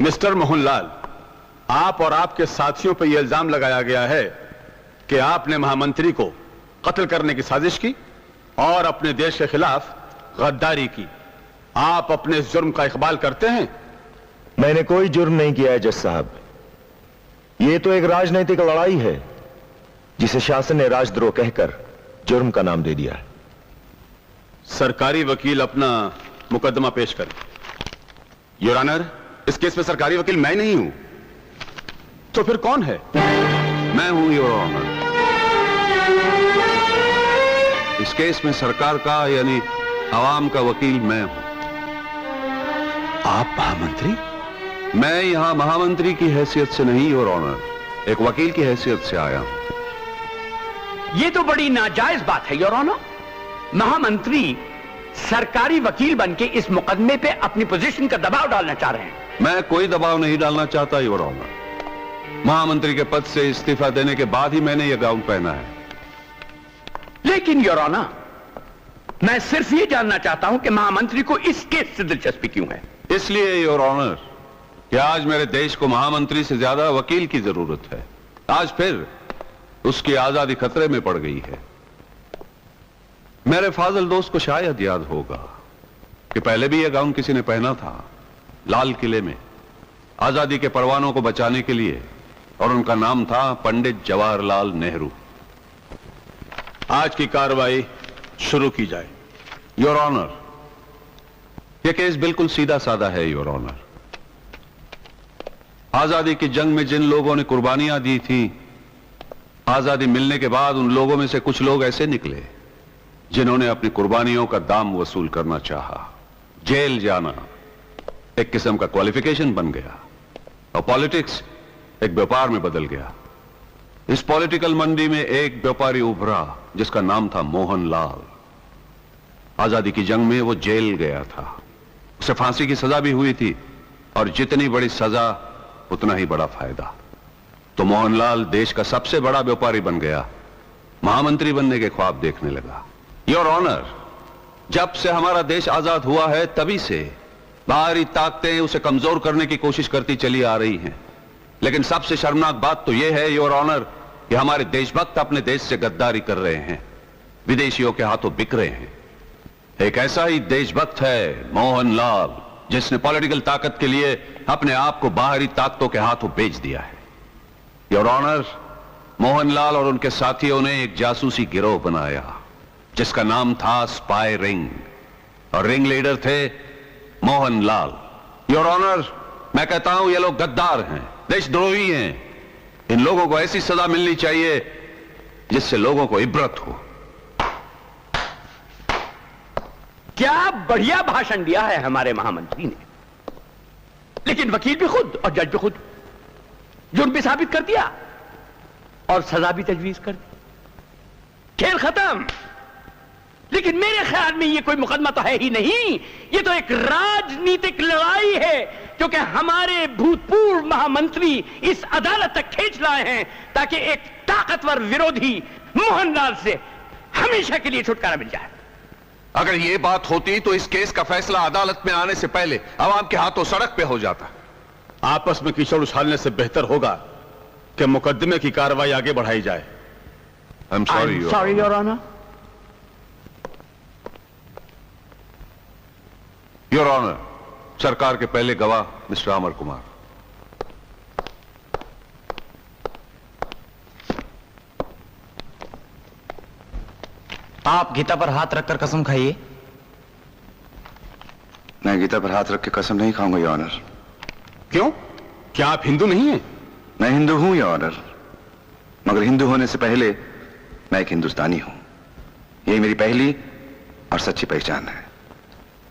Mister Mohanlal, आप और आपके साथियों पर यह इल्जाम लगाया गया है कि आपने महामंत्री को कत्ल करने की साजिश की और अपने देश के खिलाफ गद्दारी की। आप अपने इस जुर्म का इकबाल करते हैं? मैंने कोई जुर्म नहीं किया है जज साहब। यह तो एक राजनीतिक लड़ाई है जिसे शासन ने राजद्रोह कहकर जुर्म का नाम दे दिया है। सरकारी वकील अपना मुकदमा पेश करें। योर ऑनर, इस केस में सरकारी वकील मैं नहीं हूं, तो फिर कौन है? मैं हूं योर ऑनर। इस केस में सरकार का यानी आवाम का वकील मैं हूं। आप महामंत्री? मैं यहां महामंत्री की हैसियत से नहीं योर ऑनर, एक वकील की हैसियत से आया हूं। यह तो बड़ी नाजायज बात है योर ऑनर। महामंत्री सरकारी वकील बनके इस मुकदमे पे अपनी पोजीशन का दबाव डालना चाह रहे हैं। मैं कोई दबाव नहीं डालना चाहता योर ऑनर। महामंत्री के पद से इस्तीफा देने के बाद ही मैंने यह गाउन पहना है। लेकिन योर ऑनर, मैं सिर्फ यह जानना चाहता हूं कि महामंत्री को इस केस से दिलचस्पी क्यों है? इसलिए योर ऑनर कि आज मेरे देश को महामंत्री से ज्यादा वकील की जरूरत है। आज फिर उसकी आजादी खतरे में पड़ गई है। मेरे फाजिल दोस्त को शायद याद होगा कि पहले भी यह गाउन किसी ने पहना था, लाल किले में आजादी के परवानों को बचाने के लिए, और उनका नाम था पंडित जवाहरलाल नेहरू। आज की कार्रवाई शुरू की जाए। योर ऑनर, यह केस बिल्कुल सीधा साधा है योर ऑनर। आजादी की जंग में जिन लोगों ने कुर्बानियां दी थी, आजादी मिलने के बाद उन लोगों में से कुछ लोग ऐसे निकले जिन्होंने अपनी कुर्बानियों का दाम वसूल करना चाहा। जेल जाना एक किस्म का क्वालिफिकेशन बन गया और पॉलिटिक्स एक व्यापार में बदल गया। इस पॉलिटिकल मंडी में एक व्यापारी उभरा जिसका नाम था मोहनलाल। आजादी की जंग में वो जेल गया था, उसे फांसी की सजा भी हुई थी, और जितनी बड़ी सजा उतना ही बड़ा फायदा। तो मोहनलाल देश का सबसे बड़ा व्यापारी बन गया, महामंत्री बनने के ख्वाब देखने लगा। योर ऑनर, जब से हमारा देश आजाद हुआ है तभी से बाहरी ताकतें उसे कमजोर करने की कोशिश करती चली आ रही हैं। लेकिन सबसे शर्मनाक बात तो यह है योर ऑनर कि हमारे देशभक्त अपने देश से गद्दारी कर रहे हैं, विदेशियों के हाथों बिक रहे हैं। एक ऐसा ही देशभक्त है मोहनलाल, जिसने पॉलिटिकल ताकत के लिए अपने आप को बाहरी ताकतों के हाथों बेच दिया है। योर ऑनर, मोहनलाल और उनके साथियों ने एक जासूसी गिरोह बनाया जिसका नाम था स्पाई रिंग, और रिंग लीडर थे मोहनलाल। योर ऑनर, मैं कहता हूं ये लोग गद्दार हैं, देशद्रोही हैं। इन लोगों को ऐसी सजा मिलनी चाहिए जिससे लोगों को इबरत हो। क्या बढ़िया भाषण दिया है हमारे महामंत्री ने, लेकिन वकील भी खुद और जज भी खुद, जुर्म भी साबित कर दिया और सजा भी तजवीज कर दी। खेल खत्म। लेकिन मेरे ख्याल में यह कोई मुकदमा तो है ही नहीं, यह तो एक राजनीतिक लड़ाई है क्योंकि हमारे भूतपूर्व महामंत्री इस अदालत तक खींच लाए हैं ताकि एक ताकतवर विरोधी मोहनलाल से हमेशा के लिए छुटकारा मिल जाए। अगर यह बात होती तो इस केस का फैसला अदालत में आने से पहले आवाम के हाथों सड़क पे हो जाता। आपस में कीचड़ उछालने से बेहतर होगा कि मुकदमे की कार्रवाई आगे बढ़ाई जाए। I am sorry your honour. Your honour, सरकार के पहले गवाह मिस्टर अमर कुमार। आप गीता पर हाथ रखकर कसम खाइए। मैं गीता पर हाथ रख के कसम नहीं खाऊंगा योर ऑनर। क्यों? क्या आप हिंदू नहीं हैं? मैं हिंदू हूं योर ऑनर, मगर हिंदू होने से पहले मैं एक हिंदुस्तानी हूं। यही मेरी पहली और सच्ची पहचान है।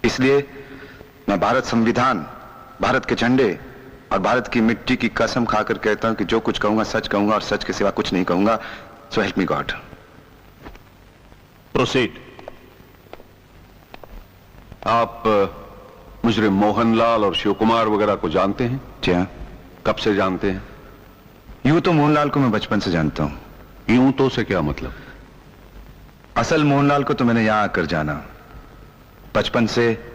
इसलिए मैं भारत संविधान, भारत के झंडे और भारत की मिट्टी की कसम खाकर कहता हूं कि जो कुछ कहूंगा सच कहूंगा और सच के सिवा कुछ नहीं कहूंगा। So help me God. Proceed. आप मुजरिम मोहनलाल और शिव कुमार वगैरह को जानते हैं? जी हाँ। कब से जानते हैं? यूं तो मोहनलाल को मैं बचपन से जानता हूं। यूं तो से क्या मतलब? असल मोहनलाल को तो मैंने यहां आकर जाना। बचपन से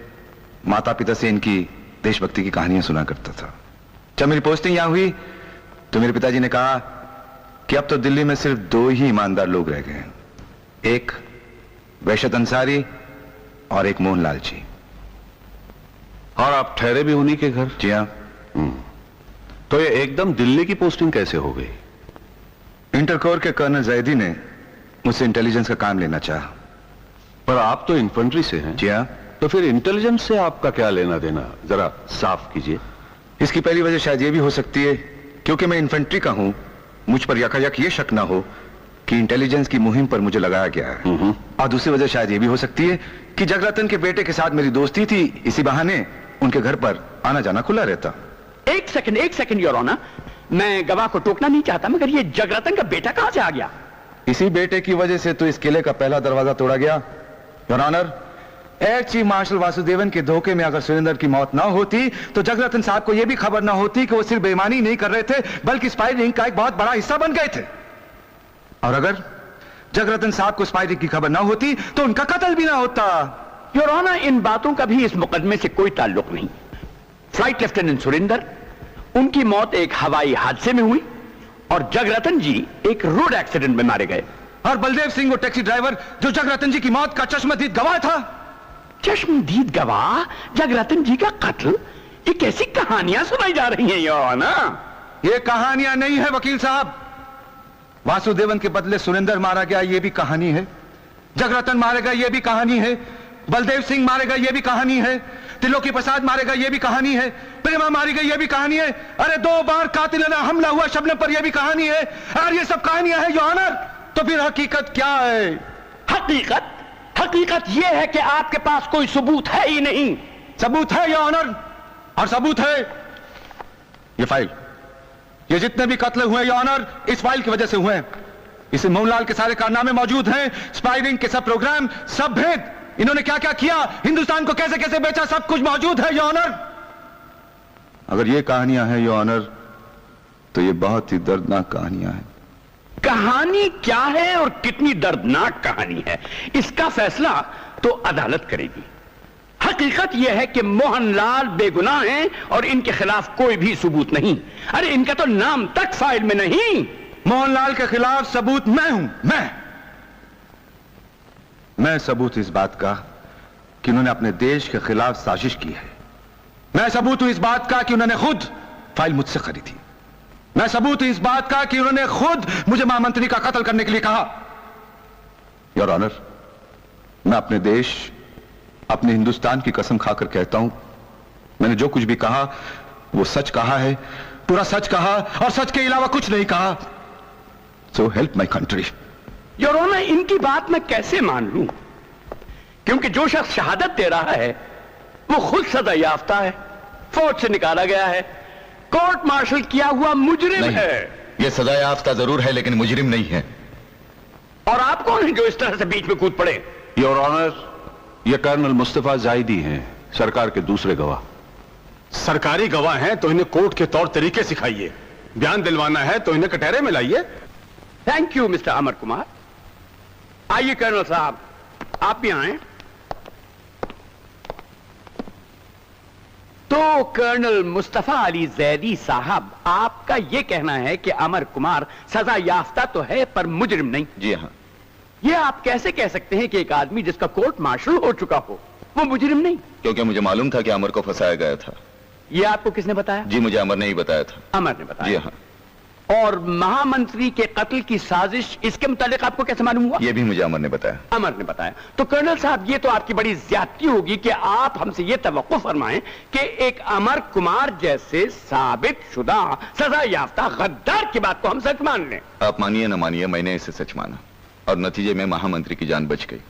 माता पिता से इनकी देशभक्ति की कहानियां सुना करता था। जब मेरी पोस्टिंग यहां हुई तो मेरे पिताजी ने कहा कि अब तो दिल्ली में सिर्फ 2 ही ईमानदार लोग रह गए हैं, एक वहशत अंसारी और एक मोहनलाल जी। और आप ठहरे भी उन्हीं के घर? जी हाँ। तो ये एकदम दिल्ली की पोस्टिंग कैसे हो गई? इंटरकोर के कर्नल जैदी ने मुझसे इंटेलिजेंस का काम लेना चाहा। पर आप तो इन्फेंट्री से हैं। जी हाँ। तो फिर इंटेलिजेंस से आपका क्या लेना देना, जरा साफ कीजिए। इसकी पहली वजह शायद ये भी हो सकती है क्योंकि मैं इन्फेंट्री का हूं, मुझ पर यकायक ये शक ना हो कि इंटेलिजेंस की मुहिम पर मुझे लगाया गया है। और दूसरी वजह शायद ये भी हो सकती है कि जगरतन के बेटे के साथ मेरी दोस्ती थी, इसी बहाने उनके घर पर आना जाना खुला रहता। एक सेकंड योर ऑनर, मैं गवाह को टोकना नहीं चाहता, मगर ये जगरतन का बेटा कहां से आ गया? इसी बेटे की वजह से तो इस किले का पहला दरवाजा तोड़ा गया। Your honour, air chief marshal Vasudevan के धोखे में अगर सुरेंद्र की मौत ना होती तो जगरतन साहब को यह भी खबर ना होती कि वो सिर्फ बेईमानी नहीं कर रहे थे बल्कि स्पाई रिंग का एक बहुत बड़ा हिस्सा बन गए थे। और अगर जगरतन साहब को स्पाई रिंग की खबर ना होती तो उनका कत्ल भी ना होता। योर ऑनर, इन बातों का भी इस मुकदमे से कोई ताल्लुक नहीं। फ्लाइट लेफ्टिनेंट सुरेंद्र, उनकी मौत एक हवाई हादसे में हुई और जगरतन जी एक रोड एक्सीडेंट में मारे गए। और बलदेव सिंह वो टैक्सी ड्राइवर जो जगरतन जी की मौत का चश्मदीद गवाह था। चश्मदीद गवाह, जगरतन जी का कत्ल, ये कैसी कहानियां सुनाई जा रही हैं योर ऑनर? ये कहानियां नहीं है वकील साहब। वासुदेवन के बदले सुरेंद्र मारा गया, ये भी कहानी है। जगरतन मारे गए, ये भी कहानी है। बलदेव सिंह मारे गए, ये भी कहानी है। त्रिलोकी प्रसाद मारे गए, ये भी कहानी है। प्रेमा मारी गई, ये भी कहानी है। अरे 2 बार कातिलाना हमला हुआ शबनम पर, यह भी कहानी है। और ये सब कहानियां हैं योर ऑनर। तो फिर हकीकत क्या है? हकीकत यह है कि आपके पास कोई सबूत है ही नहीं। सबूत है योर ऑनर, और सबूत है ये फाइल। ये जितने भी कत्ल हुए योर ऑनर, इस फाइल की वजह से हुए हैं। इसे मोहनलाल के सारे कारनामे मौजूद हैं, स्पाई के सब प्रोग्राम, सब भेद, इन्होंने क्या क्या किया, हिंदुस्तान को कैसे कैसे बेचा, सब कुछ मौजूद है योर ऑनर। अगर ये कहानियां हैं योर ऑनर तो ये बहुत ही दर्दनाक कहानियां हैं। कहानी क्या है और कितनी दर्दनाक कहानी है, इसका फैसला तो अदालत करेगी। हकीकत यह है कि मोहनलाल बेगुनाह हैं और इनके खिलाफ कोई भी सबूत नहीं। अरे इनका तो नाम तक फाइल में नहीं। मोहनलाल के खिलाफ सबूत मैं हूं। मैं सबूत इस बात का कि उन्होंने अपने देश के खिलाफ साजिश की है। मैं सबूत हूं इस बात का कि उन्होंने खुद फाइल मुझसे खरीदी। मैं सबूत हूं इस बात का कि उन्होंने खुद मुझे महामंत्री का कत्ल करने के लिए कहा। योर ऑनर, मैं अपने देश, अपने हिंदुस्तान की कसम खाकर कहता हूं, मैंने जो कुछ भी कहा वो सच कहा है, पूरा सच कहा और सच के अलावा कुछ नहीं कहा। So help my country. Your honour, इनकी बात मैं कैसे मान लूं, क्योंकि जो शख्स शहादत दे रहा है वो खुद सजा याफ्ता है, फौज से निकाला गया है, कोर्ट मार्शल किया हुआ मुजरिम है। ये सजा याफ्ता जरूर है लेकिन मुजरिम नहीं है। और आप कौन हैं जो इस तरह से बीच में कूद पड़े? योर ऑनर, ये कर्नल मुस्तफा जायदी हैं, सरकार के दूसरे गवाह। सरकारी गवाह हैं तो इन्हें कोर्ट के तौर तरीके सिखाइए, बयान दिलवाना है तो इन्हें कटहरे में लाइए। Thank you mister Amar Kumar. आइए कर्नल साहब, आप भी आए। तो कर्नल मुस्तफा अली जैदी साहब, आपका यह कहना है कि अमर कुमार सजा याफ्ता तो है पर मुजरिम नहीं? जी हाँ। यह आप कैसे कह सकते हैं कि एक आदमी जिसका कोर्ट मार्शल हो चुका हो वो मुजरिम नहीं? क्योंकि मुझे मालूम था कि अमर को फंसाया गया था। यह आपको किसने बताया? जी मुझे अमर ने ही बताया था। अमर ने बताया? जी हाँ। और महामंत्री के कत्ल की साजिश, इसके मुतालिक आपको कैसे मालूम हुआ? यह भी मुझे अमर ने बताया। अमर ने बताया। तो कर्नल साहब, ये तो आपकी बड़ी ज्यादती होगी कि आप हमसे ये तवक्को फरमाएं कि एक अमर कुमार जैसे साबित शुदा सजा याफ्ता गद्दार की बात को हम सच मान लें। आप मानिए न मानिए, मैंने इसे सच माना और नतीजे में महामंत्री की जान बच गई।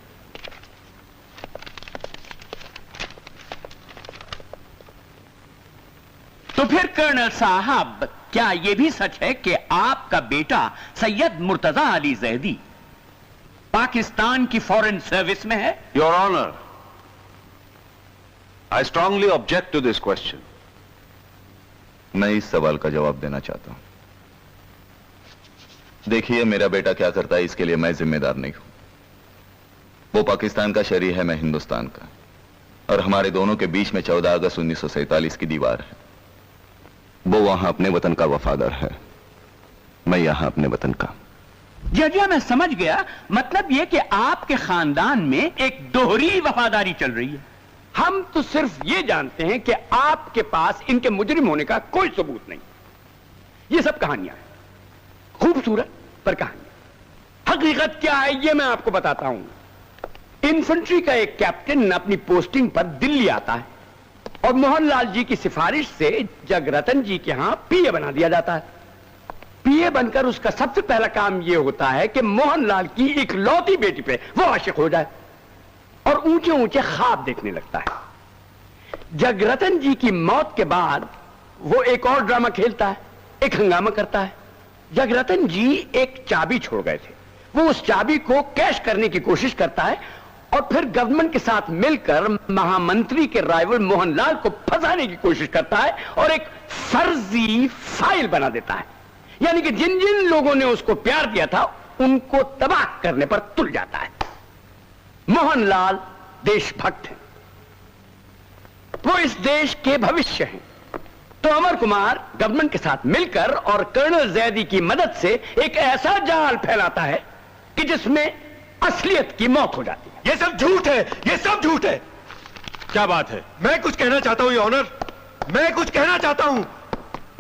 तो फिर कर्नल साहब, क्या यह भी सच है कि आपका बेटा सैयद मुर्तजा अली जैदी पाकिस्तान की फॉरेन सर्विस में है? Your honour, I strongly object to this question. मैं इस सवाल का जवाब देना चाहता हूं। देखिए, मेरा बेटा क्या करता है इसके लिए मैं जिम्मेदार नहीं हूं। वो पाकिस्तान का शहरी है, मैं हिंदुस्तान का, और हमारे दोनों के बीच में 14 अगस्त 1947 की दीवार है। वो वहां अपने वतन का वफादार है, मैं यहां अपने वतन का। जी मैं समझ गया। मतलब यह कि आपके खानदान में एक दोहरी वफादारी चल रही है। हम तो सिर्फ यह जानते हैं कि आपके पास इनके मुजरिम होने का कोई सबूत नहीं। ये सब कहानियां हैं, खूबसूरत पर कहानियां। हकीकत क्या है यह मैं आपको बताता हूं। इन्फेंट्री का एक कैप्टन अपनी पोस्टिंग पर दिल्ली आता है और मोहनलाल जी की सिफारिश से जगरतन जी के यहां पीए बना दिया जाता है। पीए बनकर उसका सबसे पहला काम यह होता है कि मोहनलाल की इकलौती बेटी पे वो आशिक हो जाए और ऊंचे ऊंचे ख्वाब देखने लगता है। जगरतन जी की मौत के बाद वो एक और ड्रामा खेलता है, एक हंगामा करता है। जगरतन जी एक चाबी छोड़ गए थे, वो उस चाबी को कैश करने की कोशिश करता है और फिर गवर्नमेंट के साथ मिलकर महामंत्री के राइवल मोहनलाल को फंसाने की कोशिश करता है और एक फर्जी फाइल बना देता है। यानी कि जिन जिन लोगों ने उसको प्यार दिया था उनको तबाह करने पर तुल जाता है। मोहनलाल देशभक्त हैं, वो इस देश के भविष्य हैं। तो अमर कुमार गवर्नमेंट के साथ मिलकर और कर्नल जैदी की मदद से एक ऐसा जाल फैलाता है कि जिसमें असलियत की मौत हो जाती है। ये सब झूठ है, ये सब झूठ है। क्या बात है? मैं कुछ कहना चाहता हूं, योर ऑनर, मैं कुछ कहना चाहता हूं।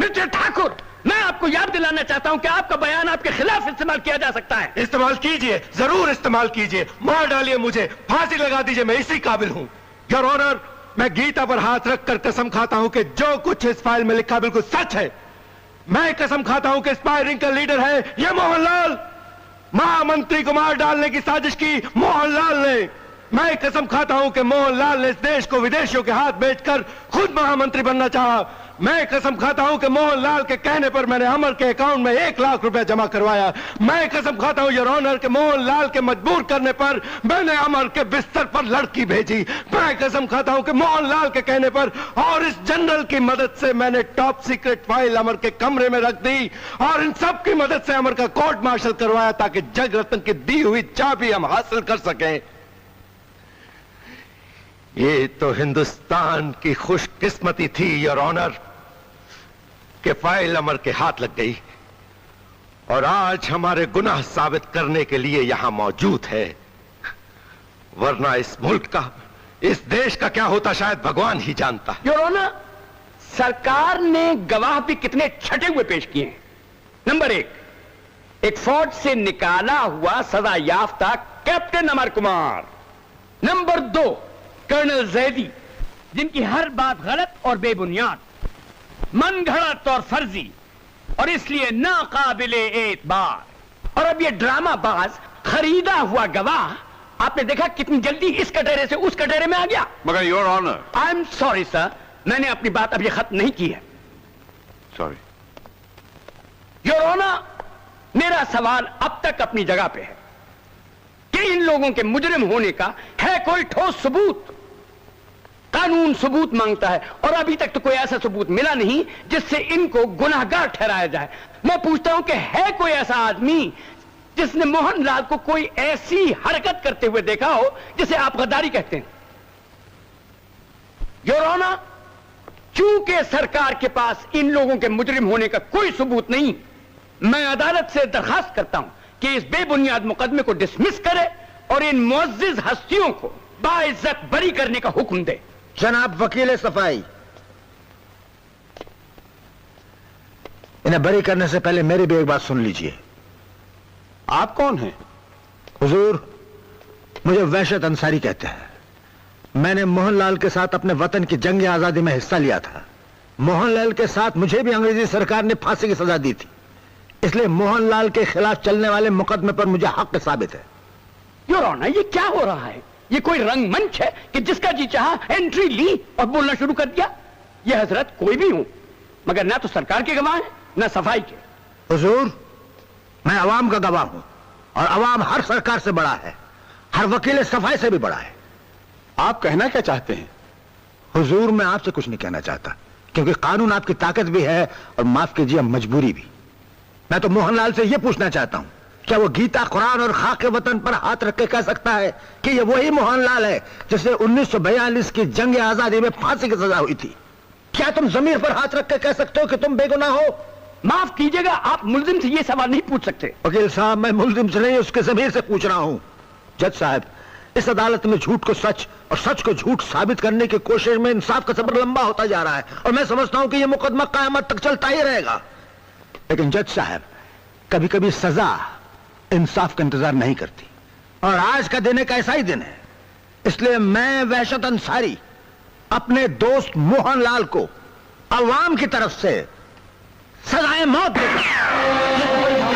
मिस्टर ठाकुर, मैं आपको याद दिलाना चाहता हूं कि आपका बयान आपके खिलाफ इस्तेमाल किया जा सकता है। इस्तेमाल कीजिए, जरूर इस्तेमाल कीजिए, मार डालिए मुझे, फांसी लगा दीजिए, मैं इसी काबिल हूं। योर ऑनर, मैं गीता पर हाथ रखकर कसम खाता हूं कि जो कुछ इस फाइल में लिखा बिल्कुल सच है। मैं कसम खाता हूं कि स्पाई रिंग का लीडर है यह मोहनलाल। महामंत्री को मार डालने की साजिश की मोहनलाल ने। मैं कसम खाता हूं कि मोहनलाल ने इस देश को विदेशियों के हाथ बेचकर खुद महामंत्री बनना चाहा। मैं कसम खाता हूं कि मोहनलाल के कहने पर मैंने अमर के अकाउंट में 1 लाख रुपए जमा करवाया। मैं कसम खाता हूं योर ऑनर के मोहनलाल के मजबूर करने पर मैंने अमर के बिस्तर पर लड़की भेजी। मैं कसम खाता हूं कि मोहनलाल के कहने पर और इस जनरल की मदद से मैंने टॉप सीक्रेट फाइल अमर के कमरे में रख दी और इन सब की मदद से अमर का कोर्ट मार्शल करवाया ताकि जगरत्न की दी हुई चाबी हम हासिल कर सकें। ये तो हिंदुस्तान की खुशकिस्मती थी योर ऑनर कि फाइल अमर के हाथ लग गई और आज हमारे गुनाह साबित करने के लिए यहां मौजूद है। वरना इस मुल्क का, इस देश का क्या होता शायद भगवान ही जानता है। योर ऑनर, सरकार ने गवाह भी कितने छटे हुए पेश किए हैं। नंबर 1, एक फौज से निकाला हुआ सजा याफ्ता captain Amar Kumar. Number 2, colonel Zaidi, जिनकी हर बात गलत और बेबुनियाद, मन घड़त और फर्जी और इसलिए नाकाबिले एतबार। और अब ये ड्रामा बाज खरीदा हुआ गवाह आपने देखा कितनी जल्दी इस कटोरे से उस कटोरे में आ गया। मगर your honour, I am sorry sir, मैंने अपनी बात अभी खत्म नहीं की है। सॉरी योर ऑनर, मेरा सवाल अब तक अपनी जगह पे है कि इन लोगों के मुजरिम होने का है कोई ठोस सबूत। कानून सबूत मांगता है और अभी तक तो कोई ऐसा सबूत मिला नहीं जिससे इनको गुनाहगार ठहराया जाए। मैं पूछता हूं कि है कोई ऐसा आदमी जिसने मोहनलाल को कोई ऐसी हरकत करते हुए देखा हो जिसे आप गद्दारी कहते हैं। योर ऑनर, चूंकि सरकार के पास इन लोगों के मुजरिम होने का कोई सबूत नहीं, मैं अदालत से दरखास्त करता हूं कि इस बेबुनियाद मुकदमे को डिसमिस करे और इन मुअज्जिज हस्तियों को बाइज्जत बरी करने का हुक्म दे। जनाब वकील सफाई, इन्हें बरी करने से पहले मेरी भी एक बात सुन लीजिए। आप कौन हैं? हुजूर, मुझे वहशत अंसारी कहते हैं। मैंने मोहनलाल के साथ अपने वतन की जंग आजादी में हिस्सा लिया था। मोहनलाल के साथ मुझे भी अंग्रेजी सरकार ने फांसी की सजा दी थी, इसलिए मोहनलाल के खिलाफ चलने वाले मुकदमे पर मुझे हक साबित है। योर ऑनर, ये क्या हो रहा है? ये कोई रंगमंच है कि जिसका जी चाहा एंट्री ली और बोलना शुरू कर दिया? ये हजरत कोई भी हूं, मगर ना तो सरकार के गवाह हैं ना सफाई के। हुजूर, मैं अवाम का गवाह हूं और अवाम हर सरकार से बड़ा है, हर वकील सफाई से भी बड़ा है। आप कहना क्या चाहते हैं? हुजूर, मैं आपसे कुछ नहीं कहना चाहता क्योंकि कानून आपकी ताकत भी है और माफ कीजिए मजबूरी भी। मैं तो मोहनलाल से यह पूछना चाहता हूं, क्या वो गीता, कुरान और खाके वतन पर हाथ रख के कह सकता है कि ये वही मोहनलाल है जिसे 1942 की जंग आजादी में फांसी की सजा हुई थी? क्या तुम जमीर पर हाथ रख के कह सकते हो कि तुम बेगुनाह हो? माफ कीजिएगा, आप मुल्जिम से ये सवाल नहीं पूछ सकते। वकील साहब, मैं मुल्जिम से नहीं, उसके जमीर से पूछ रहा हूं। जज साहब, इस अदालत में झूठ को सच और सच को झूठ साबित करने की कोशिश में इंसाफ का सफर लंबा होता जा रहा है और मैं समझता हूं कि यह मुकदमा कयामत तक चलता ही रहेगा। लेकिन जज साहब, कभी कभी सजा इंसाफ का इंतजार नहीं करती और आज का दिन एक ऐसा ही दिन है। इसलिए मैं वहशत अंसारी अपने दोस्त मोहनलाल को अवाम की तरफ से सजाए मौत देता हूं।